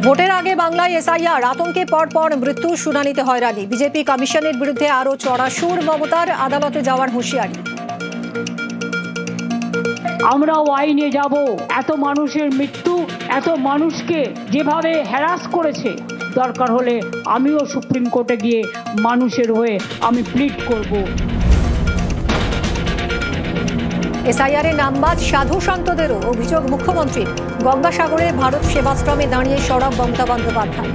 ভোটের আগে বাংলায় এসআইআর আতঙ্কে পরপর মৃত্যু, শুনানিতে হয়রানি। বিজেপি কমিশনের বিরুদ্ধে আরও চড়া সুর মমতার, আদালতে যাওয়ার হুঁশিয়ারি। আমরাও আইনে যাব। এত মানুষের মৃত্যু, এত মানুষকে যেভাবে হ্যারাস করেছে, দরকার হলে আমিও সুপ্রিম কোর্টে গিয়ে মানুষের হয়ে আমি প্লিড করব। এসআইআর এ নামবাদ সাধু সন্তদেরও, অভিযোগ মুখ্যমন্ত্রীর। গঙ্গাসাগরে ভারত সেবাশ্রমে দাঁড়িয়ে সরব মমতা বন্দ্যোপাধ্যায়।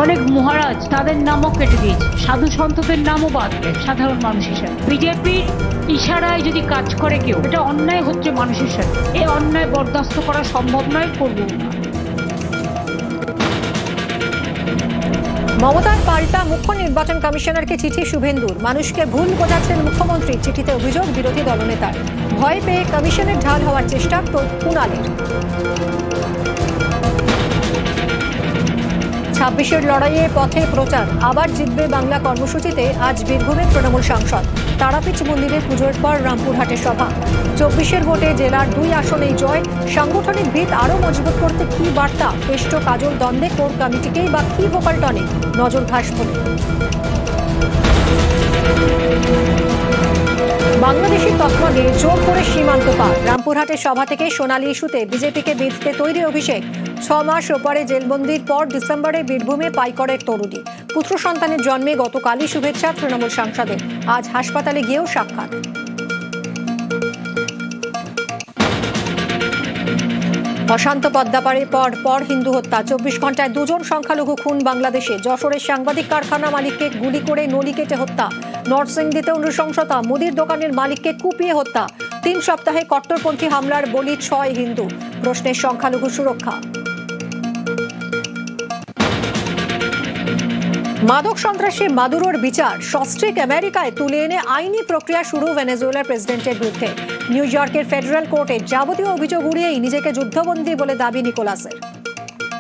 অনেক মহারাজ তাদের নামও কেটে দিয়েছে, সাধু সন্তদের নামও বাদ দেয় সাধারণ মানুষ হিসাবে। বিজেপির ইশারায় যদি কাজ করে কেউ, এটা অন্যায় হচ্ছে মানুষের সাথে। এই অন্যায় বরদাস্ত করা সম্ভব নয়, করবো না। মমতার পাল্টা মুখ্য নির্বাচন কমিশনারকে চিঠি শুভেন্দুর। মানুষকে ভুল বোঝাচ্ছেন মুখ্যমন্ত্রী, চিঠিতে অভিযোগ বিরোধী দলনেতার। ভয় পেয়ে কমিশনের ঢাল হওয়ার চেষ্টা কুণালের। 26-এর লড়াইয়ে পথে প্রচার, আবার জিতবে বাংলা কর্মসূচিতে আজ বীরভূমের তৃণমূল সাংসদ। তারাপীঠ মন্দিরে পুজোর পর রামপুরহাটে সভা। 24-এর ভোটে জেলার 2 আসনেই জয়। সাংগঠনিক ভিত আরও মজবুত করতে কি বার্তা? কেষ্ট কাজল দ্বন্দ্বে কোর কমিটিকেই বা কি ভোকাল টনে? নজর ঘাসফুলে। বাংলাদেশের তৎপরে জোর করে সীমান্ত পার। রামপুরহাটের সভা থেকে সোনালী ইস্যুতে বিজেপিকে বিঁধতে তৈরি অভিষেক। 6 মাস ওপারে জেলবন্দির পর ডিসেম্বরে বীরভূমে পাইকরের তরুণী। পুত্র সন্তানের জন্মে গতকালই শুভেচ্ছা তৃণমূল সাংসদের। আজ হাসপাতালে গিয়েও সাক্ষাৎ। অশান্ত পদ্মাপাড়ে পর হিন্দু হত্যা। 24 ঘন্টায় 2 জন সংখ্যালঘু খুন বাংলাদেশে। যশোরের সাংবাদিক কারখানা মালিককে গুলি করে নলি কেটে হত্যা। নরসিংদীতে নৃশংসতা, মুদির দোকানের মালিককে কুপিয়ে হত্যা। 3 সপ্তাহে কট্টরপন্থী হামলার বলি 6 হিন্দু। প্রশ্নের সংখ্যালঘু সুরক্ষা। মাদক সন্ত্রাসী মাদুরোর বিচার সস্ট্রিক আমেরিকায় তুলে এনে আইনি প্রক্রিয়া শুরু ভেনেজুয়েলার প্রেসিডেন্টের বিরুদ্ধে। নিউ ইয়র্কের ফেডারেল কোর্টে যাবতীয় অভিযোগ উড়িয়েই নিজেকে যুদ্ধবন্দী বলে দাবি নিকোলাসের।